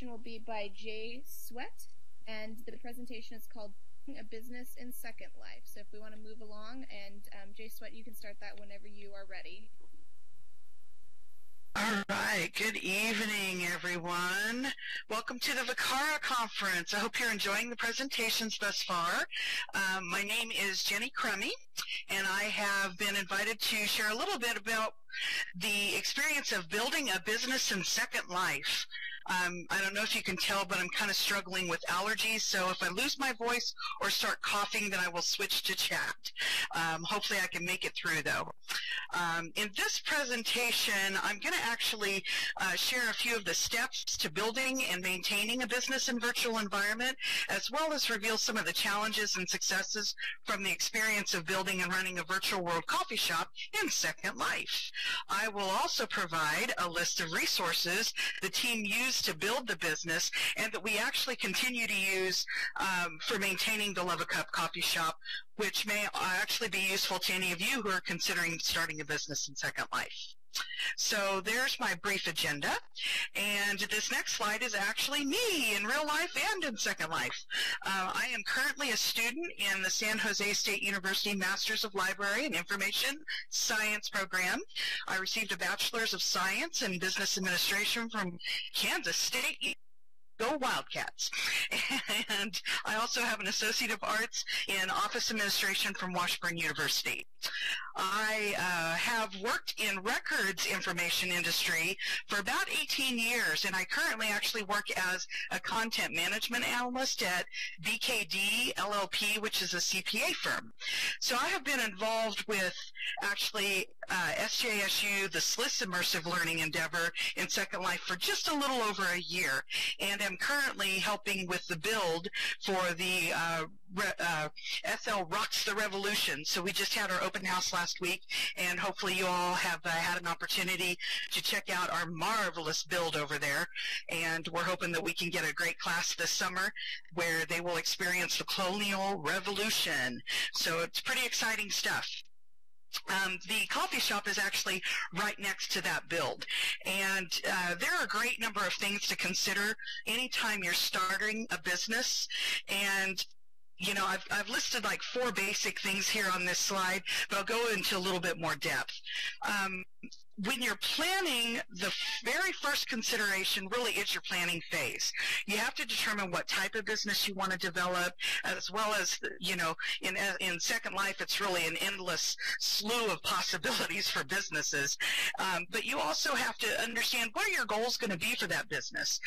presentation will be by jsweatt, and the presentation is called A Business in Second Life. So if we want to move along, and jsweatt, you can start that whenever you are ready. All right, good evening, everyone. Welcome to the Vicara Conference. I hope you're enjoying the presentations thus far. My name is Jeni Crummey, and I have been invited to share a little bit about the experience of building a business in Second Life. I don't know if you can tell, but I'm kind of struggling with allergies, so if I lose my voice or start coughing, then I will switch to chat. Hopefully I can make it through, though. In this presentation, I'm going to actually share a few of the steps to building and maintaining a business in virtual environment, as well as reveal some of the challenges and successes from the experience of building and running a virtual world coffee shop in Second Life. I will also provide a list of resources the team used to build the business and that we actually continue to use for maintaining the Love a Cup coffee shop, which may actually be useful to any of you who are considering starting a business in Second Life. So there's my brief agenda, and this next slide is actually me in real life and in Second Life. I am currently a student in the San Jose State University Masters of Library and Information Science program. I received a Bachelor's of Science in Business Administration from Kansas State. Go Wildcats. And I also have an Associate of Arts in Office Administration from Washburn University. I have worked in records information industry for about 18 years, and I currently actually work as a content management analyst at BKD LLP, which is a CPA firm. So I have been involved with actually SJSU, the SLIS immersive learning endeavor in Second Life for just a little over a year, and am currently helping with the build for the SL Rocks the Revolution. So we just had our open house last week, and hopefully you all have had an opportunity to check out our marvelous build over there. And we're hoping that we can get a great class this summer where they will experience the Colonial Revolution. So it's pretty exciting stuff. The coffee shop is actually right next to that build, and there are a great number of things to consider anytime you're starting a business. And you know, I've listed like 4 basic things here on this slide, but I'll go into a little bit more depth. When you're planning, the very first consideration really is your planning phase. You have to determine what type of business you want to develop, as well as, you know, in Second Life, it's really an endless slew of possibilities for businesses. But you also have to understand what are your goals going to be for that business.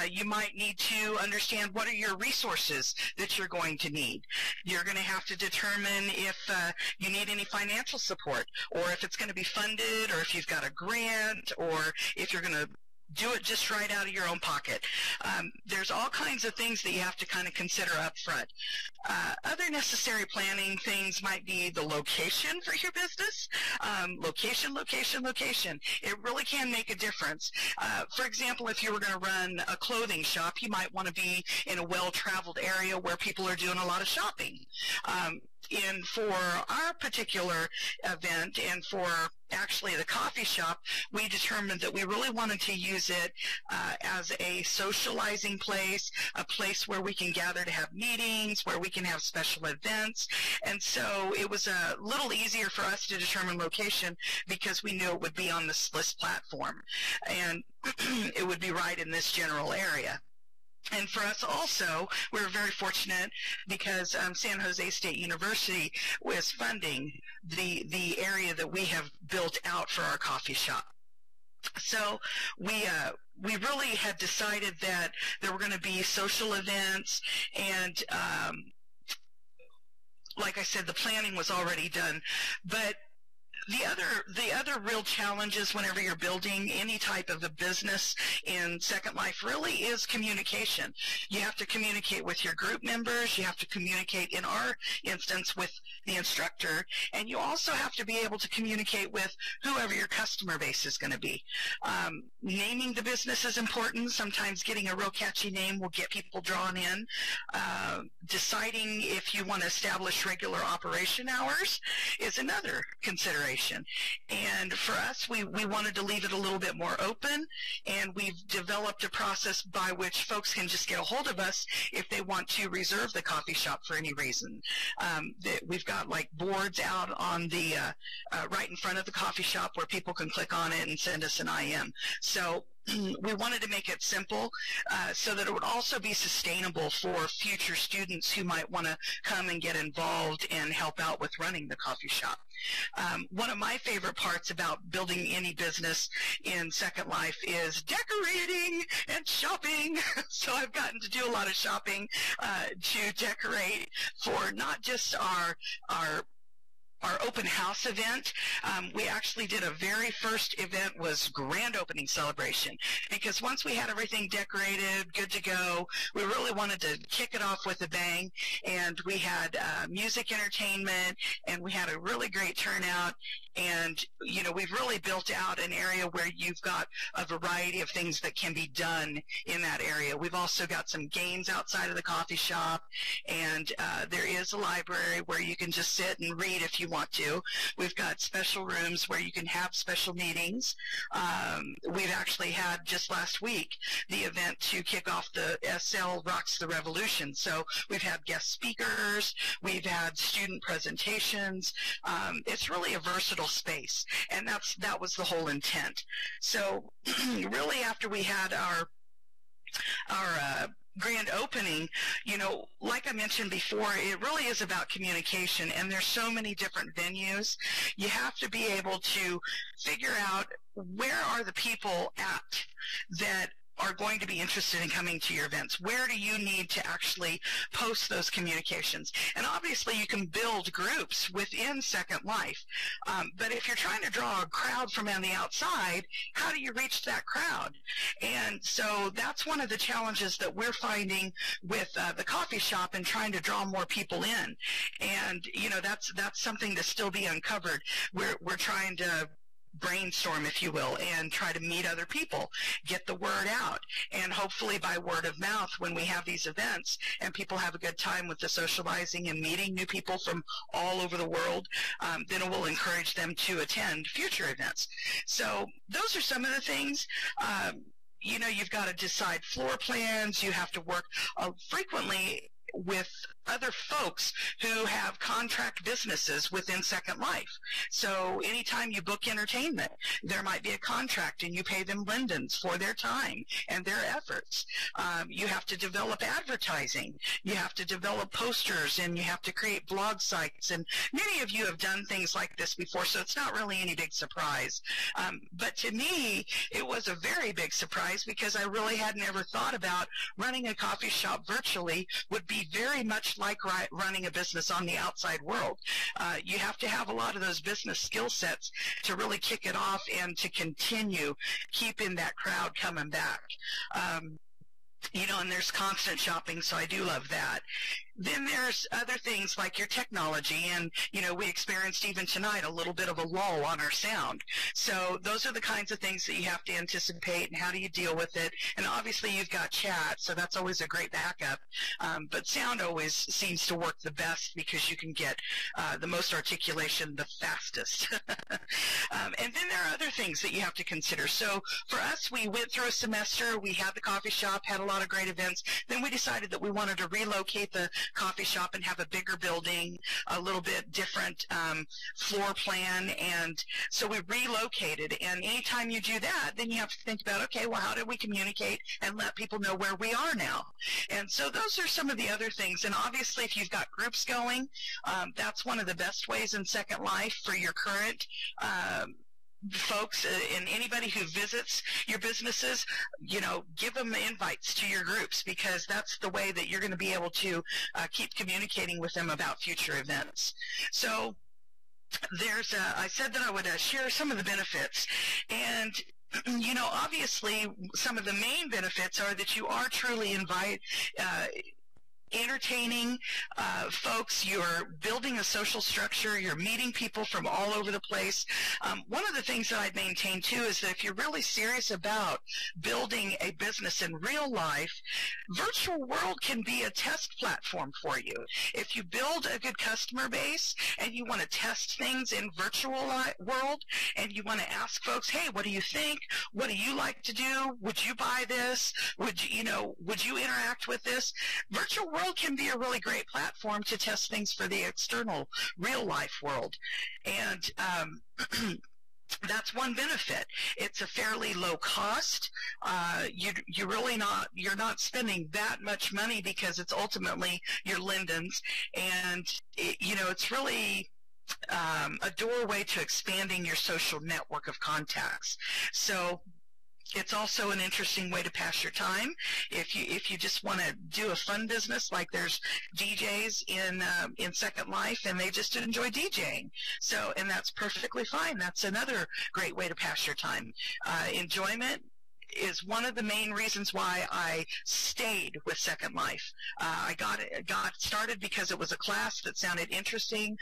You might need to understand what are your resources that you're going to need. You're going to have to determine if you need any financial support, or if it's going to be funded, or if you've got a grant, or if you're going to do it just right out of your own pocket. There's all kinds of things that you have to kind of consider up front. Other necessary planning things might be the location for your business. Location. It really can make a difference. For example, if you were going to run a clothing shop, you might want to be in a well-traveled area where people are doing a lot of shopping. And for our particular event, and for actually the coffee shop, we determined that we really wanted to use it as a socializing place, a place where we can gather to have meetings, where we can have special events. And so it was a little easier for us to determine location because we knew it would be on the SLIS platform, and it would be right in this general area. And for us also, we were very fortunate because San Jose State University was funding the area that we have built out for our coffee shop. So we really had decided that there were going to be social events, and like I said, the planning was already done. But the other real challenges whenever you're building any type of a business in Second Life really is communication. You have to communicate with your group members. You have to communicate, in our instance, with the instructor, and you also have to be able to communicate with whoever your customer base is going to be. Naming the business is important. Sometimes getting a real catchy name will get people drawn in. Deciding if you want to establish regular operation hours is another consideration. celebration. And for us, we wanted to leave it a little bit more open, and we've developed a process by which folks can just get a hold of us if they want to reserve the coffee shop for any reason. We've got like boards out on the right in front of the coffee shop where people can click on it and send us an IM. So we wanted to make it simple so that it would also be sustainable for future students who might want to come and get involved and help out with running the coffee shop. One of my favorite parts about building any business in Second Life is decorating and shopping. So I've gotten to do a lot of shopping to decorate for not just our open house event. We actually did a very first event was grand opening celebration, because once we had everything decorated, good to go, we really wanted to kick it off with a bang, and we had music entertainment, and we had a really great turnout. And, you know, we've really built out an area where you've got a variety of things that can be done in that area. We've also got some games outside of the coffee shop, and there is a library where you can just sit and read if you want to. We've got special rooms where you can have special meetings. We've actually had just last week the event to kick off the SL Rocks the Revolution. So we've had guest speakers, we've had student presentations. It's really a versatile space, and that was the whole intent. So really, after we had our grand opening, you know, like I mentioned before, it really is about communication, and there's so many different venues. You have to be able to figure out where are the people at that are going to be interested in coming to your events. Where do you need to actually post those communications? And obviously you can build groups within Second Life, but if you're trying to draw a crowd from on the outside, how do you reach that crowd? And so that's one of the challenges that we're finding with the coffee shop and trying to draw more people in. And you know, that's something to still be uncovered. We're trying to brainstorm, if you will, and try to meet other people, get the word out, and hopefully by word of mouth, when we have these events and people have a good time with the socializing and meeting new people from all over the world, then it will encourage them to attend future events. So those are some of the things. You know, you've got to decide floor plans. You have to work frequently with other folks who have contract businesses within Second Life. So anytime you book entertainment, there might be a contract, and you pay them lindens for their time and their efforts. You have to develop advertising. You have to develop posters, and you have to create blog sites. And many of you have done things like this before, so it's not really any big surprise. But to me, it was a very big surprise, because I really hadn't ever thought about running a coffee shop virtually would be very much like running a business on the outside world. You have to have a lot of those business skill sets to really kick it off and to continue keeping that crowd coming back. You know, and there's constant shopping, so I do love that. Then there's other things like your technology, and, you know, we experienced even tonight a little bit of a lull on our sound. So those are the kinds of things that you have to anticipate, and how do you deal with it. And obviously you've got chat, so that's always a great backup. But sound always seems to work the best, because you can get the most articulation the fastest. And then there are other things that you have to consider. So for us, we went through a semester, we had the coffee shop, had a lot of great events. Then we decided that we wanted to relocate the coffee shop and have a bigger building, a little bit different floor plan, and so we relocated. And anytime you do that, then you have to think about, okay, well, how do we communicate and let people know where we are now? And so those are some of the other things. And obviously, if you've got groups going, that's one of the best ways in Second Life for your current folks and anybody who visits your businesses. You know, give them invites to your groups, because that's the way that you're going to be able to keep communicating with them about future events. So there's I said that I would share some of the benefits, and you know, obviously some of the main benefits are that you are truly entertaining folks. You're building a social structure. You're meeting people from all over the place. One of the things that I maintain, too, is that if you're really serious about building a business in real life, virtual world can be a test platform for you. If you build a good customer base and you want to test things in virtual world and you want to ask folks, hey, what do you think? What do you like to do? Would you buy this? Would you interact with this? Virtual world can be a really great platform to test things for the external real life world. And that's one benefit. It's a fairly low cost. You're not spending that much money because it's ultimately your lindens, and it's really a doorway to expanding your social network of contacts. So it's also an interesting way to pass your time. If you just want to do a fun business, like there's DJs in Second Life, and they just enjoy DJing. So, and that's perfectly fine. That's another great way to pass your time. Enjoyment is one of the main reasons why I stayed with Second Life. I got started because it was a class that sounded interesting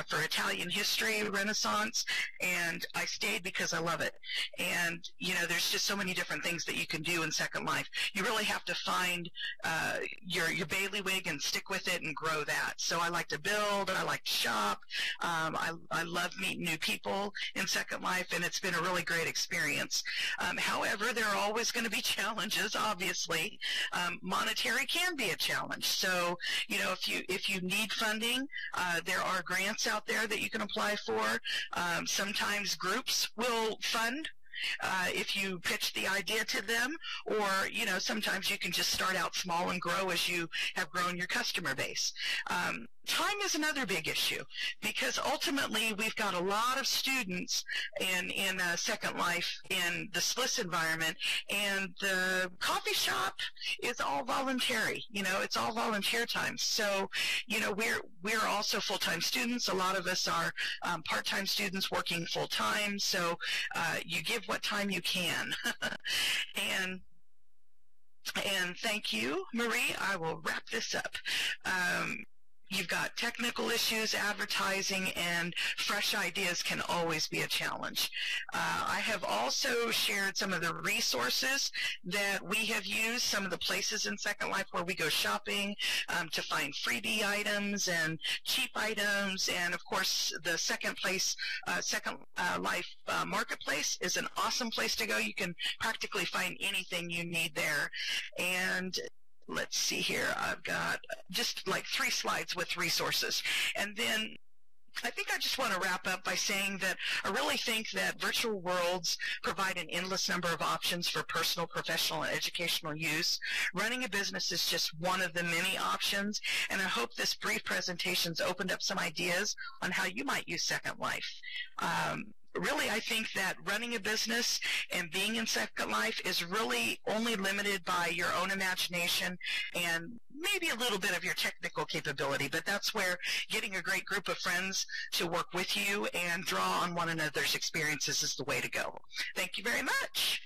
for Italian history, Renaissance, and I stayed because I love it. And there's just so many different things that you can do in Second Life. You really have to find your bailiwick and stick with it and grow that. So I like to build, I like to shop. I love meeting new people in Second Life, and it's been a really great experience. However, there are always going to be challenges, obviously. Monetary can be a challenge. So, if you need funding, there are grants out there that you can apply for. Sometimes groups will fund if you pitch the idea to them, or sometimes you can just start out small and grow as you have grown your customer base. Time is another big issue, because ultimately we've got a lot of students in Second Life in the SLIS environment, and the coffee shop is all voluntary. It's all volunteer time. So we're also full-time students. A lot of us are part-time students working full-time. So you give what time you can. And thank you, Marie. I will wrap this up. You've got technical issues, advertising, and fresh ideas can always be a challenge. I have also shared some of the resources that we have used, some of the places in Second Life where we go shopping to find freebie items and cheap items. And of course, the Second Life Marketplace is an awesome place to go. You can practically find anything you need there. And let's see here, I've got just like 3 slides with resources. And then I think I just want to wrap up by saying that I really think that virtual worlds provide an endless number of options for personal, professional, and educational use. Running a business is just one of the many options, and I hope this brief presentation's opened up some ideas on how you might use Second Life. Really, I think that running a business and being in Second Life is really only limited by your own imagination and maybe a little bit of your technical capability, but that's where getting a great group of friends to work with you and draw on one another's experiences is the way to go. Thank you very much.